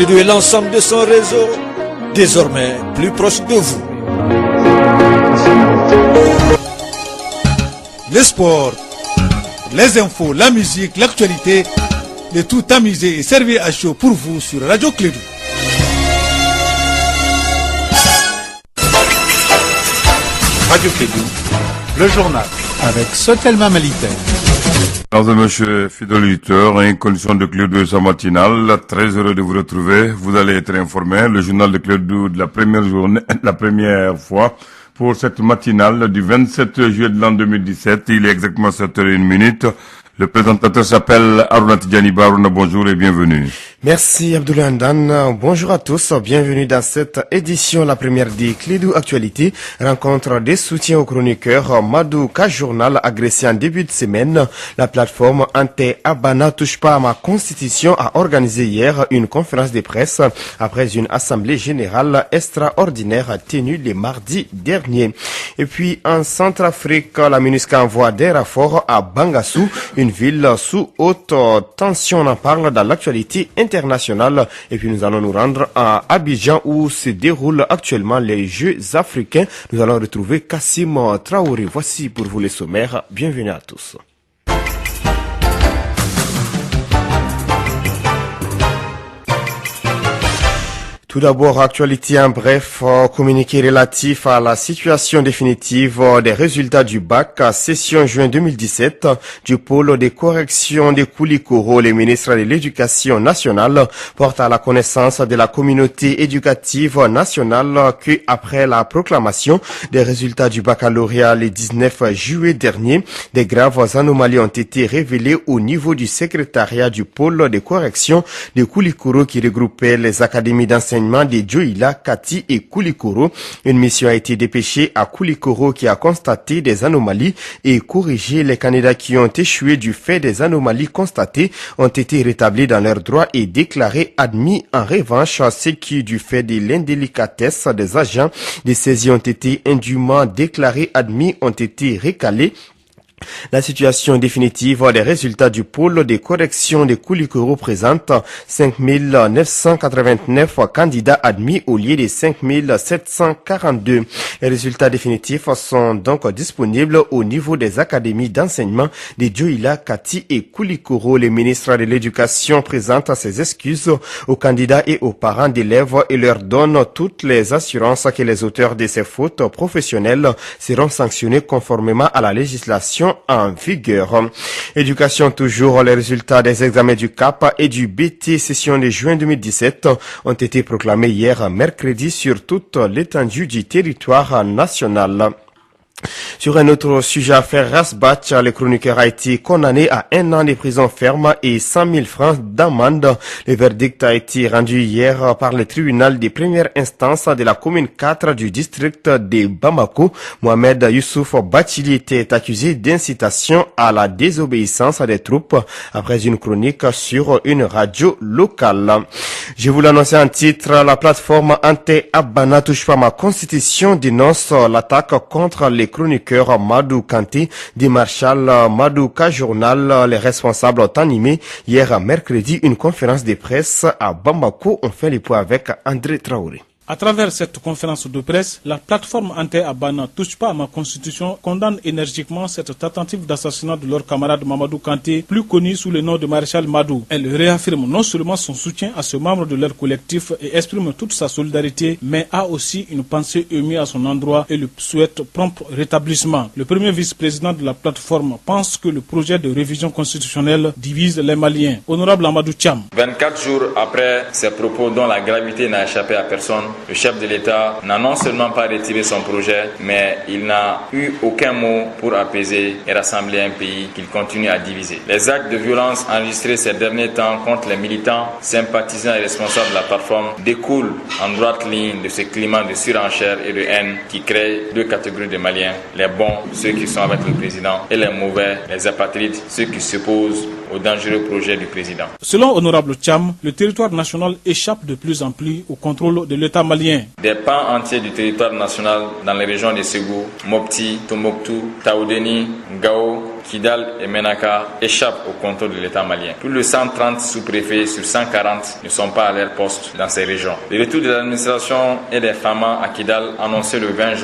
Clédou et l'ensemble de son réseau, désormais plus proche de vous. Les sports, les infos, la musique, l'actualité, le tout amusé et servi à chaud pour vous sur Radio Clédou. Radio Clédou, le journal avec Sotelma Malitaire. Mesdames et messieurs, fidèles auditeurs, en condition de Clédou et sa matinale, très heureux de vous retrouver. Vous allez être informés. Le journal de Clédou de la première journée, la première fois pour cette matinale du 27 juillet de l'an 2017. Il est exactement 7h01. Le présentateur s'appelle Aruna Tidjani Barouna. Bonjour et bienvenue. Merci Abdoulaye Andan. Bonjour à tous. Bienvenue dans cette édition, la première des Clédou Actualité. Rencontre des soutiens aux chroniqueurs. Madou K-Journal agressé en début de semaine. La plateforme Ante Abana touche pas à ma constitution a organisé hier une conférence de presse après une assemblée générale extraordinaire tenue le mardi dernier. Et puis en Centrafrique, la MINUSCA envoie des renforts à Bangassou, une ville sous haute tension. On en parle dans l'actualité internationale. Et puis nous allons nous rendre à Abidjan où se déroulent actuellement les Jeux africains. Nous allons retrouver Kassim Traoré. Voici pour vous les sommaires. Bienvenue à tous. Tout d'abord, actualité en bref, communiqué relatif à la situation définitive des résultats du bac à session juin 2017 du pôle de correction de Koulikoro. Le ministre de l'Éducation nationale porte à la connaissance de la communauté éducative nationale que, après la proclamation des résultats du baccalauréat le 19 juillet dernier, des graves anomalies ont été révélées au niveau du secrétariat du pôle de correction de Koulikoro qui regroupait les académies d'enseignement de Dioïla, Kati et Koulikoro. Une mission a été dépêchée à Koulikoro qui a constaté des anomalies et corrigé. Les candidats qui ont échoué du fait des anomalies constatées ont été rétablis dans leurs droits et déclarés admis. En revanche, ceux qui, du fait de l'indélicatesse des agents des saisies ont été indûment déclarés admis ont été recalés. La situation définitive des résultats du pôle de correction de Koulikoro présente 5989 candidats admis au lieu de 5742. Les résultats définitifs sont donc disponibles au niveau des académies d'enseignement de Dioïla, Kati et Koulikoro. Le ministre de l'Éducation présente ses excuses aux candidats et aux parents d'élèves et leur donne toutes les assurances que les auteurs de ces fautes professionnelles seront sanctionnés conformément à la législation en vigueur. Éducation toujours, les résultats des examens du CAP et du BT session de juin 2017 ont été proclamés hier mercredi sur toute l'étendue du territoire national. Sur un autre sujet, affaire Rasbach, le chroniqueur a été condamné à 1 an de prison ferme et 100 000 francs d'amende. Le verdict a été rendu hier par le tribunal de première instance de la commune 4 du district de Bamako. Mohamed Youssouf Bachili était accusé d'incitation à la désobéissance des troupes après une chronique sur une radio locale. Je vous l'annonçais en titre, la plateforme Ante Abana touche pas ma constitution dénonce l'attaque contre les chroniqueurs Madou Kanté du Marshal Madou K-Journal. Les responsables ont animé hier mercredi une conférence de presse à Bamako. On fait les points avec André Traoré. À travers cette conférence de presse, la plateforme Ante Abana touche pas à ma constitution condamne énergiquement cette tentative d'assassinat de leur camarade Mamadou Kanté, plus connu sous le nom de Maréchal Madou. Elle réaffirme non seulement son soutien à ce membre de leur collectif et exprime toute sa solidarité, mais a aussi une pensée émue à son endroit et lui souhaite prompt rétablissement. Le premier vice-président de la plateforme pense que le projet de révision constitutionnelle divise les Maliens. Honorable Amadou Thiam. 24 jours après ces propos dont la gravité n'a échappé à personne, le chef de l'État n'a non seulement pas retiré son projet, mais il n'a eu aucun mot pour apaiser et rassembler un pays qu'il continue à diviser. Les actes de violence enregistrés ces derniers temps contre les militants, sympathisants et responsables de la plateforme découlent en droite ligne de ce climat de surenchère et de haine qui crée deux catégories de Maliens, les bons, ceux qui sont avec le président, et les mauvais, les apatrides, ceux qui s'opposent au dangereux projet du président. Selon Honorable Thiam, le territoire national échappe de plus en plus au contrôle de l'État malien. Des pans entiers du territoire national dans les régions de Ségou, Mopti, Tombouctou, Taoudeni, Gao Kidal et Menaka échappent au contrôle de l'État malien. Plus de 130 sous-préfets sur 140 ne sont pas à leur poste dans ces régions. Le retour de l'administration et des FAMA à Kidal, annoncé le 20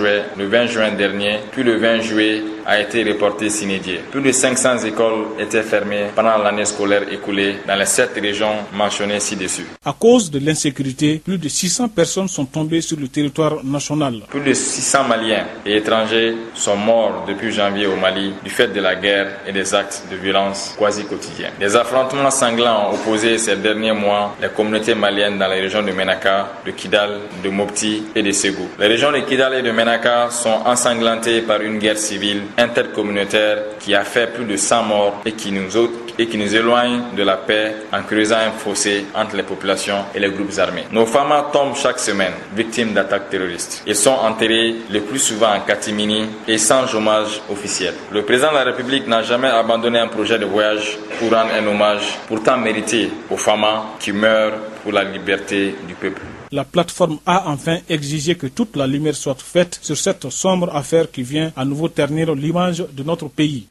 juin dernier, puis le 20 juillet, a été reporté sine die. Plus de 500 écoles étaient fermées pendant l'année scolaire écoulée dans les 7 régions mentionnées ci-dessus. À cause de l'insécurité, plus de 600 personnes sont tombées sur le territoire national. Plus de 600 Maliens et étrangers sont morts depuis janvier au Mali du fait de la guerre et des actes de violence quasi quotidiens. Des affrontements sanglants ont opposé ces derniers mois les communautés maliennes dans les régions de Menaka, de Kidal, de Mopti et de Ségou. Les régions de Kidal et de Menaka sont ensanglantées par une guerre civile intercommunautaire qui a fait plus de 100 morts et qui nous éloigne de la paix en creusant un fossé entre les populations et les groupes armés. Nos femmes tombent chaque semaine victimes d'attaques terroristes. Ils sont enterrés le plus souvent en catimini et sans hommage officiel. Le président de la République n'a jamais abandonné un projet de voyage pour rendre un hommage pourtant mérité aux femmes qui meurent pour la liberté du peuple. La plateforme a enfin exigé que toute la lumière soit faite sur cette sombre affaire qui vient à nouveau ternir l'image de notre pays.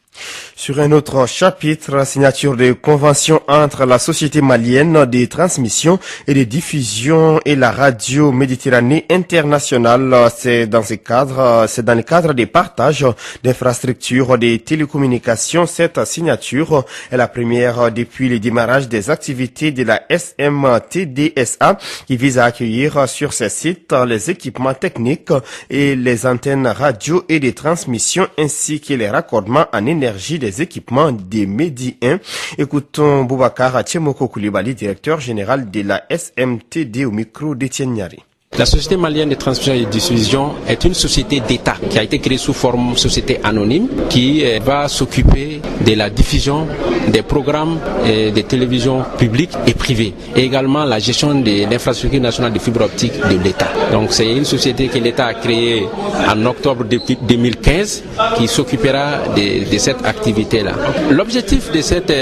Sur un autre chapitre, signature de convention entre la Société malienne des transmissions et de diffusion et la radio Méditerranée internationale. C'est dans le cadre des partages d'infrastructures des télécommunications. Cette signature est la première depuis le démarrage des activités de la SMTDSA qui vise à accueillir sur ces sites les équipements techniques et les antennes radio et des transmissions ainsi que les raccordements en énergie des équipements des Médiens. Écoutons Boubacar Tchemoko Koulibaly, directeur général de la SMTD au micro d'Étienne Niari. La Société malienne de transmission et de diffusion est une société d'État qui a été créée sous forme société anonyme qui va s'occuper de la diffusion des programmes de télévision publiques et privées et également la gestion de l'infrastructure nationale de fibre optique de l'État. Donc c'est une société que l'État a créée en octobre 2015 qui s'occupera de cette activité-là. L'objectif de cette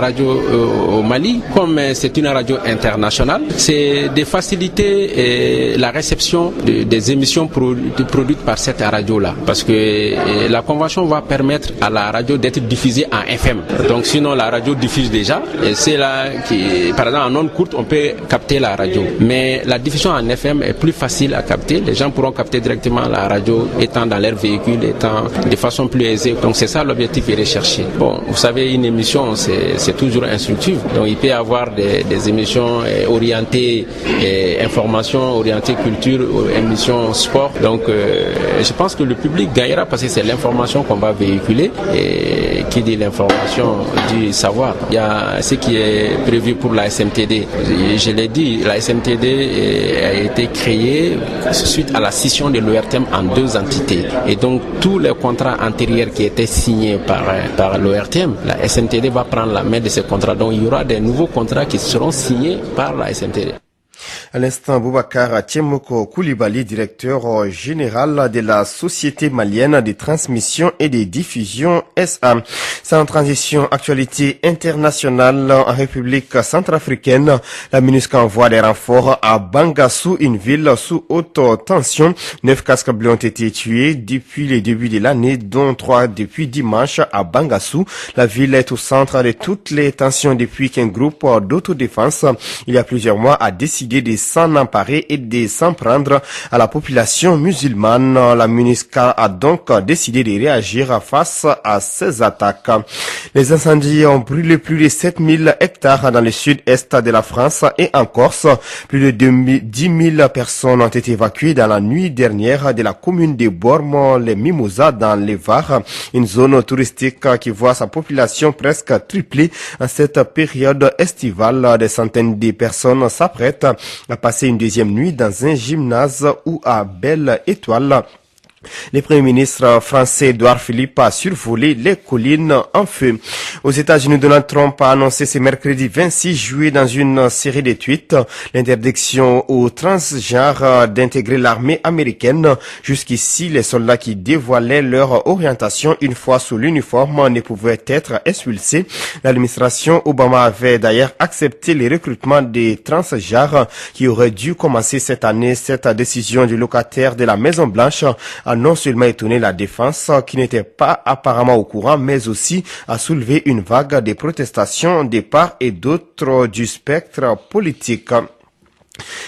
radio au Mali, comme c'est une radio internationale, c'est de faciliter la réception des émissions produites par cette radio-là. Parce que la convention va permettre à la radio d'être diffusée en FM. Donc sinon la radio diffuse déjà. Et c'est là qui, par exemple en onde courte, on peut capter la radio. Mais la diffusion en FM est plus facile à capter. Les gens pourront capter directement la radio étant dans leur véhicule, étant de façon plus aisée. Donc c'est ça l'objectif recherché. Bon, vous savez, une émission, c'est toujours instructif. Donc il peut y avoir des émissions orientées information, orientée culture, émissions sport. Donc je pense que le public gagnera parce que c'est l'information qu'on va véhiculer et qui dit l'information du savoir. Il y a ce qui est prévu pour la SMTD. Je l'ai dit, la SMTD a été créée suite à la scission de l'ORTM en 2 entités. Et donc tous les contrats antérieurs qui étaient signés par l'ORTM, la SMTD va prendre la main de ces contrats. Donc il y aura des nouveaux contrats qui seront signés par la SMTD. À l'instant, Boubacar Tchemoko Koulibaly, directeur général de la Société malienne des transmissions et des diffusions SA. Sans transition, actualité internationale en République centrafricaine. La MINUSCA envoie des renforts à Bangassou, une ville sous haute tension. 9 casques bleus ont été tués depuis le début de l'année, dont 3 depuis dimanche à Bangassou. La ville est au centre de toutes les tensions depuis qu'un groupe d'autodéfense, il y a plusieurs mois, a décidé de s'en emparer et de s'en prendre à la population musulmane. La MINUSCA a donc décidé de réagir face à ces attaques. Les incendies ont brûlé plus de 7000 hectares dans le sud-est de la France et en Corse. Plus de 10 000 personnes ont été évacuées dans la nuit dernière de la commune de Bormes-les-Mimosas dans les Var, une zone touristique qui voit sa population presque triplée en cette période estivale. Des centaines de personnes s'apprêtent à passer une deuxième nuit dans un gymnase ou à Belle Étoile. Le Premier ministre français Édouard Philippe a survolé les collines en feu. Aux États-Unis, Donald Trump a annoncé ce mercredi 26 juillet dans une série de tweets l'interdiction aux transgenres d'intégrer l'armée américaine. Jusqu'ici, les soldats qui dévoilaient leur orientation une fois sous l'uniforme ne pouvaient être expulsés. L'administration Obama avait d'ailleurs accepté les recrutements des transgenres qui auraient dû commencer cette année. Cette décision du locataire de la Maison Blanche a non seulement étonné la défense, qui n'était pas apparemment au courant, mais aussi a soulevé une vague de protestations de part et d'autre du spectre politique.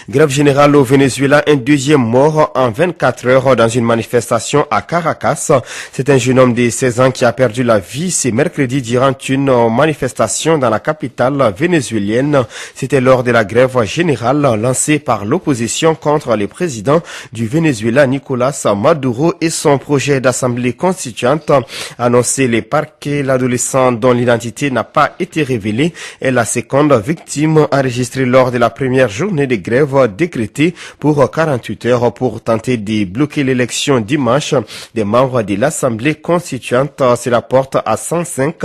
Grève générale au Venezuela, un deuxième mort en 24 heures dans une manifestation à Caracas. C'est un jeune homme de 16 ans qui a perdu la vie ce mercredi durant une manifestation dans la capitale vénézuélienne. C'était lors de la grève générale lancée par l'opposition contre le président du Venezuela, Nicolas Maduro, et son projet d'assemblée constituante. Annoncé les parquets, l'adolescent dont l'identité n'a pas été révélée est la seconde victime enregistrée lors de la première journée de grève décrétée pour 48 heures pour tenter de bloquer l'élection dimanche des membres de l'Assemblée constituante. Cela porte à 105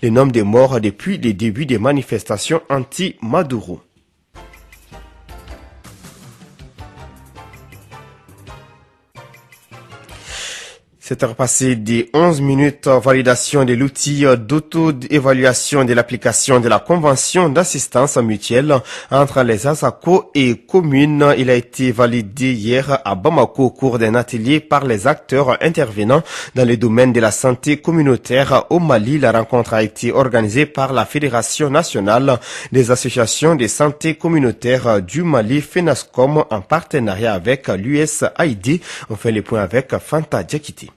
le nombre de morts depuis le début des manifestations anti-Maduro. 7h passées de 11 minutes, validation de l'outil d'auto-évaluation de l'application de la convention d'assistance mutuelle entre les ASACO et communes. Il a été validé hier à Bamako au cours d'un atelier par les acteurs intervenants dans le domaine de la santé communautaire au Mali. La rencontre a été organisée par la Fédération nationale des associations de santé communautaire du Mali, FENASCOM, en partenariat avec l'USAID. On fait les points avec Fanta Diakité.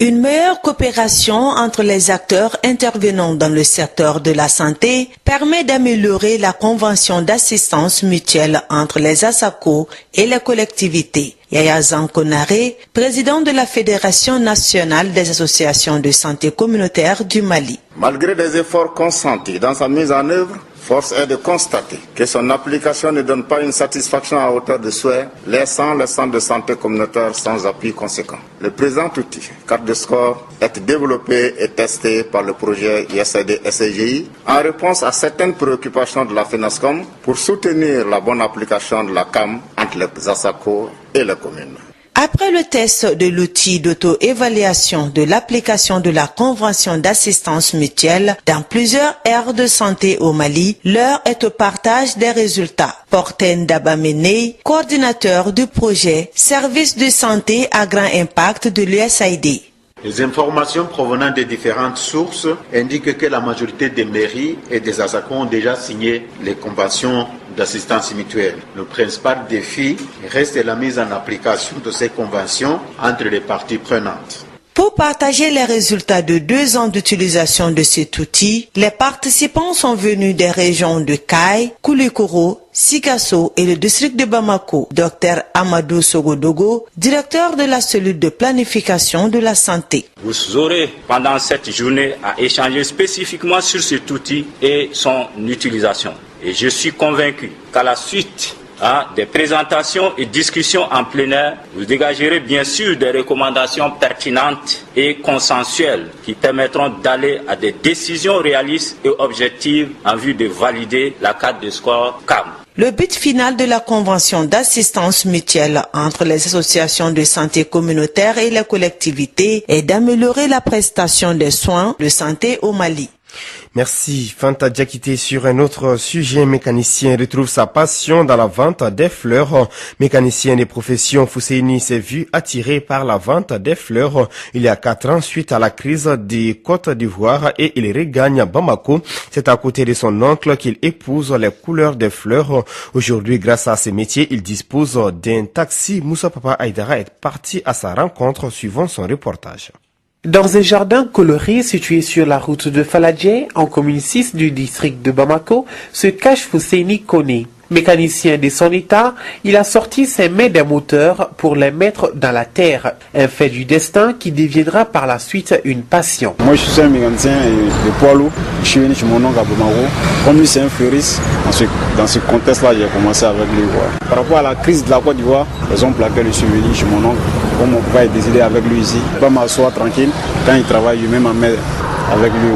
Une meilleure coopération entre les acteurs intervenant dans le secteur de la santé permet d'améliorer la convention d'assistance mutuelle entre les ASACO et les collectivités. Yaya Zankonare, président de la Fédération nationale des associations de santé communautaire du Mali. Malgré des efforts consentis dans sa mise en œuvre, force est de constater que son application ne donne pas une satisfaction à hauteur de souhait, laissant les centres de santé communautaire sans appui conséquent. Le présent outil, carte de score, est développé et testé par le projet ISAID-SCGI en réponse à certaines préoccupations de la FENASCOM pour soutenir la bonne application de la CAM entre les ASACO et les communes. Après le test de l'outil d'auto-évaluation de l'application de la Convention d'assistance mutuelle dans plusieurs aires de santé au Mali, l'heure est au partage des résultats. Porten Dabamene, coordinateur du projet Service de santé à grand impact de l'USAID. Les informations provenant des différentes sources indiquent que la majorité des mairies et des ASACO ont déjà signé les conventions d'assistance mutuelle. Le principal défi reste la mise en application de ces conventions entre les parties prenantes. Pour partager les résultats de 2 ans d'utilisation de cet outil, les participants sont venus des régions de Kay, Koulikoro, Sikasso et le district de Bamako. Dr Amadou Sogodogo, directeur de la cellule de planification de la santé. Vous aurez pendant cette journée à échanger spécifiquement sur cet outil et son utilisation. Et je suis convaincu qu'à la suite des présentations et discussions en plein air, vous dégagerez bien sûr des recommandations pertinentes et consensuelles qui permettront d'aller à des décisions réalistes et objectives en vue de valider la carte de score CAM. Le but final de la convention d'assistance mutuelle entre les associations de santé communautaire et les collectivités est d'améliorer la prestation des soins de santé au Mali. Merci Fanta Diakité. Sur un autre sujet, mécanicien retrouve sa passion dans la vente des fleurs. Mécanicien des professions, Fousseini s'est vu attiré par la vente des fleurs il y a 4 ans suite à la crise des Côtes d'Ivoire et il regagne Bamako. C'est à côté de son oncle qu'il épouse les couleurs des fleurs. Aujourd'hui, grâce à ses métiers, il dispose d'un taxi. Moussa Papa Aïdara est parti à sa rencontre suivant son reportage. Dans un jardin coloré situé sur la route de Faladje, en commune 6 du district de Bamako, se cache Fousseini Kone. Mécanicien de son état, il a sorti ses mains des moteurs pour les mettre dans la terre. Un fait du destin qui deviendra par la suite une passion. Moi je suis un mécanicien de poids lourd. Je suis venu chez mon oncle à Bamako. Comme lui c'est un fleuriste, dans ce contexte-là j'ai commencé avec lui. Par rapport à la crise de la Côte d'Ivoire, raison pour laquelle je suis venu chez mon oncle. Comme mon papa est décédé avec lui ici, je ne peux pas m'asseoir tranquille. Quand il travaille, je mets ma main avec lui.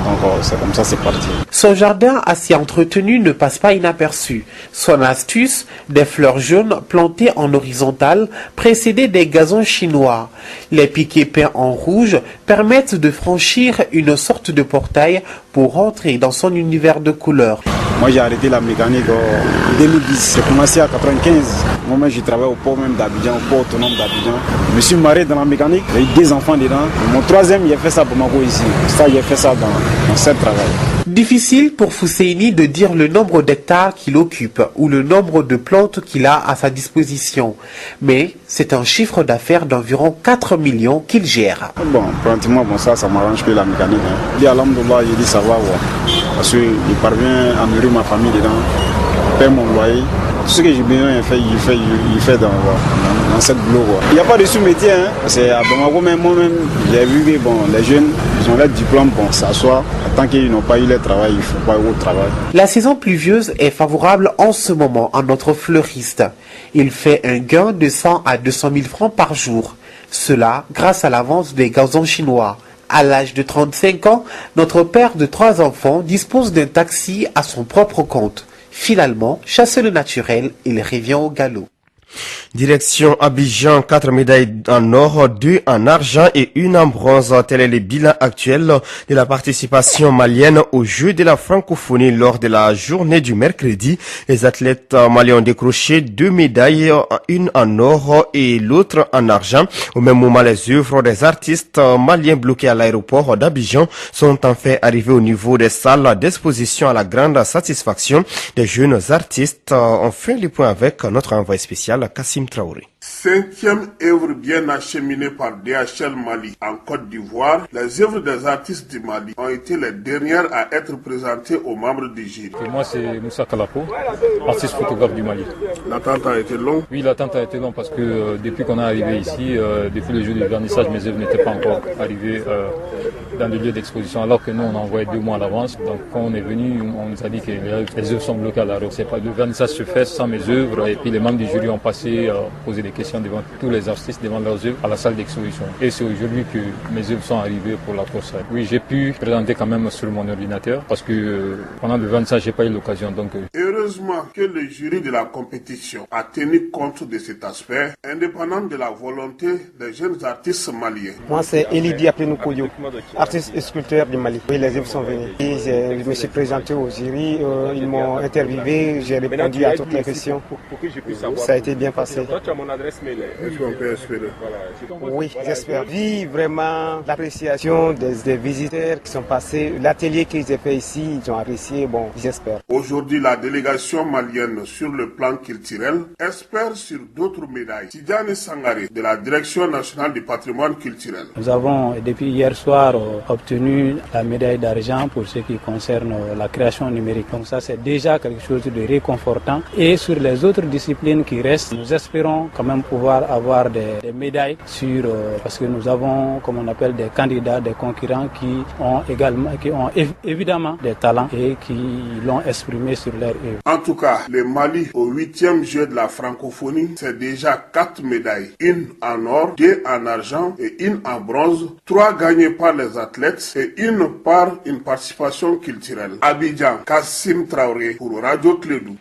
Donc c'est comme ça, c'est parti. Son jardin assez entretenu ne passe pas inaperçu. Son astuce, des fleurs jaunes plantées en horizontale, précédées des gazons chinois. Les piquets peints en rouge permettent de franchir une sorte de portail pour rentrer dans son univers de couleurs. Moi j'ai arrêté la mécanique en 2010, j'ai commencé à 95. Moi-même, je travaille au port même d'Abidjan, au port autonome d'Abidjan. Je me suis marié dans la mécanique, j'ai eu 2 enfants dedans. Mon 3e, il a fait ça pour Bamako ici. Ça, il a fait ça dans ce travail. Difficile pour Fousseini de dire le nombre d'hectares qu'il occupe ou le nombre de plantes qu'il a à sa disposition. Mais c'est un chiffre d'affaires d'environ 4 millions qu'il gère. Bon, pratiquement, ça m'arrange que la mécanique. Hein. Il dit Alhamdoulilah, il dit ça va. Ouais. Parce qu'il parvient à nourrir ma famille dedans, payer mon loyer. Tout ce que j'ai besoin, il fait dans cette boulot. Il n'y a pas de sous-métier. Hein. C'est à Bamako, moi-même, j'ai vu que les jeunes, ils ont leur diplôme, s'asseoir. Tant qu'ils n'ont pas eu leur travail, il ne faut pas aller au travail. La saison pluvieuse est favorable en ce moment à notre fleuriste. Il fait un gain de 100 à 200 000 francs par jour. Cela grâce à la vente des gazons chinois. À l'âge de 35 ans, notre père de 3 enfants dispose d'un taxi à son propre compte. Finalement, chassé le naturel, il revient au galop. Direction Abidjan, 4 médailles en or, 2 en argent et 1 en bronze. Tel est le bilan actuel de la participation malienne aux Jeux de la francophonie lors de la journée du mercredi. Les athlètes maliens ont décroché 2 médailles, une en or et l'autre en argent. Au même moment, les œuvres des artistes maliens bloqués à l'aéroport d'Abidjan sont enfin arrivées au niveau des salles d'exposition à la grande satisfaction des jeunes artistes. On fait le point avec notre envoyé spécial Kassim Traoré. 5e œuvre bien acheminée par DHL Mali en Côte d'Ivoire, les œuvres des artistes du Mali ont été les dernières à être présentées aux membres du jury. Moi, c'est Moussa Kalapo, artiste photographe du Mali. L'attente a été longue? Oui, l'attente a été longue parce que depuis qu'on est arrivé ici, depuis le jour du vernissage, mes œuvres n'étaient pas encore arrivées dans le lieu d'exposition, alors que nous, on a envoyé 2 mois à l'avance. Donc, quand on est venu, on nous a dit que les œuvres sont bloquées à l'arrêt. Le vernissage se fait sans mes œuvres et puis les membres du jury ont passé poser des questions devant tous les artistes, devant leurs œuvres à la salle d'exposition. Et c'est aujourd'hui que mes œuvres sont arrivées pour la course. Oui, j'ai pu présenter quand même sur mon ordinateur parce que pendant le 25, j'ai pas eu l'occasion. Donc, heureusement que le jury de la compétition a tenu compte de cet aspect, indépendant de la volonté des jeunes artistes maliens. Moi, c'est Elidi Aplenoukoulio, artiste et sculpteur du Mali. Oui, les œuvres sont venues. Et je me suis présenté au jury, ils m'ont interviewé, j'ai répondu à toutes les questions. Ça a été bien passé. Toi, tu as mon adresse mail. Est-ce qu'on peut espérer? Oui, j'espère. Vu vraiment l'appréciation des visiteurs qui sont passés, l'atelier qu'ils ont fait ici, ils ont apprécié, j'espère. Aujourd'hui, la délégation malienne sur le plan culturel espère sur d'autres médailles. Tidiane Sangaré, de la Direction nationale du patrimoine culturel. Nous avons, depuis hier soir, obtenu la médaille d'argent pour ce qui concerne la création numérique. Donc ça, c'est déjà quelque chose de réconfortant. Et sur les autres disciplines qui restent, nous espérons quand même pouvoir avoir des médailles parce que nous avons, comme on appelle, des candidats, des concurrents qui ont évidemment des talents et qui l'ont exprimé sur leur œuvre. En tout cas, le Mali, au 8e jeu de la francophonie, c'est déjà 4 médailles. Une en or, 2 en argent et une en bronze. 3 gagnées par les athlètes et une par une participation culturelle. Abidjan, Kassim Traoré pour Radio Clédou.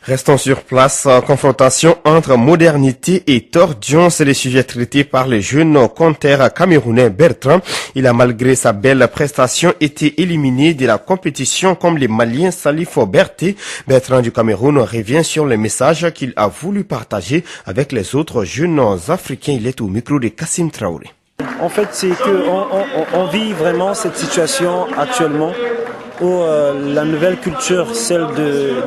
Restons sur place. Confrontation entre modernité et tordion, c'est le sujet traité par le jeune conteur camerounais Bertrand. Il a, malgré sa belle prestation, été éliminé de la compétition comme les Maliens Salif Berté. Bertrand du Cameroun revient sur le message qu'il a voulu partager avec les autres jeunes africains. Il est au micro de Kassim Traoré. En fait, c'est qu'on vit vraiment cette situation actuellement où la nouvelle culture, celle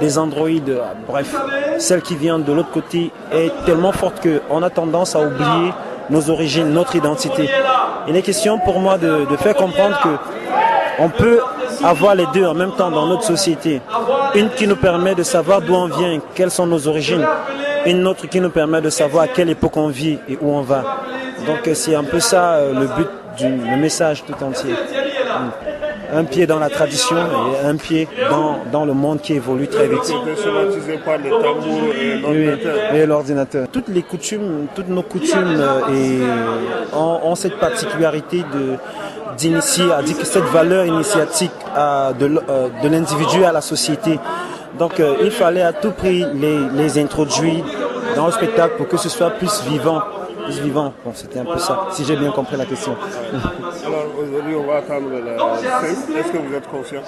des androïdes, bref, celle qui vient de l'autre côté, est tellement forte qu'on a tendance à oublier nos origines, notre identité. Il est question pour moi de faire comprendre qu'on peut avoir les deux en même temps dans notre société. Une qui nous permet de savoir d'où on vient, quelles sont nos origines. Une autre qui nous permet de savoir à quelle époque on vit et où on va. Donc c'est un peu ça le but le message tout entier. Un pied dans la tradition et un pied dans le monde qui évolue très vite. Par le tambour et l'ordinateur. Oui, et l'ordinateur. Toutes nos coutumes ont cette particularité d'initier, cette valeur initiatique de l'individu à la société. Donc il fallait à tout prix les introduire dans le spectacle pour que ce soit plus vivant. Bon, c'était un peu ça, si j'ai bien compris la question. Alors aujourd'hui, on va attendre la 5. Est-ce que vous êtes confiant?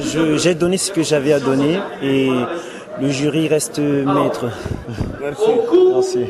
j'ai donné ce que j'avais à donner et le jury reste maître. Merci.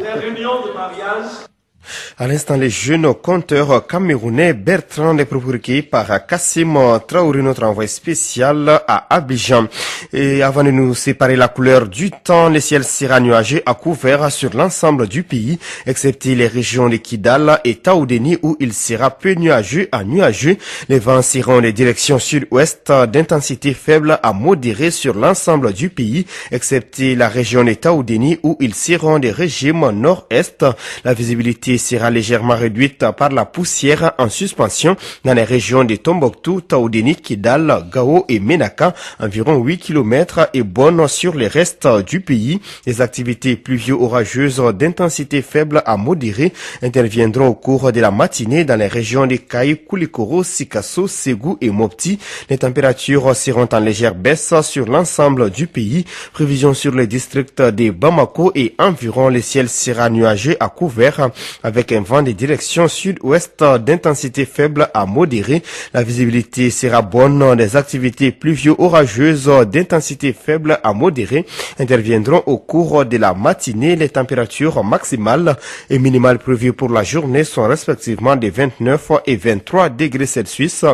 À l'instant, les jeunes conteurs camerounais Bertrand est recueilli par Kassim Traoré, notre envoyé spécial à Abidjan. Et avant de nous séparer la couleur du temps, le ciel sera nuageux à couvert sur l'ensemble du pays, excepté les régions de Kidal et Taoudeni où il sera peu nuageux à nuageux. Les vents seront des directions sud-ouest d'intensité faible à modérée sur l'ensemble du pays, excepté la région de Taoudeni où ils seront des régimes nord-est. La visibilité sera légèrement réduite par la poussière en suspension dans les régions de Tombouctou, Taoudeni, Kidal, Gao et Menaka, environ 8 km et bonne sur les restes du pays. Les activités pluvio-orageuses d'intensité faible à modérée interviendront au cours de la matinée dans les régions de Kaï, Koulikoro, Sikasso, Ségou et Mopti. Les températures seront en légère baisse sur l'ensemble du pays. Prévision sur les districts de Bamako et environ, le ciel sera nuageux à couvert avec un vent de direction sud-ouest d'intensité faible à modérée. La visibilité sera bonne. Des activités pluvio-orageuses d'intensité faible à modérée interviendront au cours de la matinée. Les températures maximales et minimales prévues pour la journée sont respectivement de 29 et 23 degrés Celsius.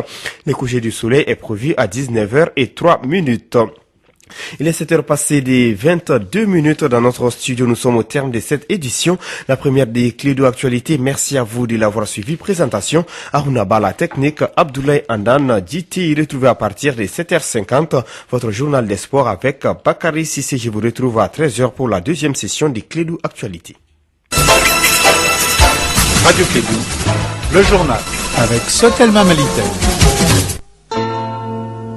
Le coucher du soleil est prévu à 19h03. Il est 7h passé des 22 minutes dans notre studio. Nous sommes au terme de cette édition, la première des clés de l'actualité. Merci à vous de l'avoir suivi. Présentation, Aruna Bala technique, Abdoulaye Andan, DT, retrouvé à partir de 7h50. Votre journal des sports avec Bakary Sissé. Je vous retrouve à 13h pour la deuxième session des clés de l'actualité. Radio Kédou, le journal avec Sotelma Malitel.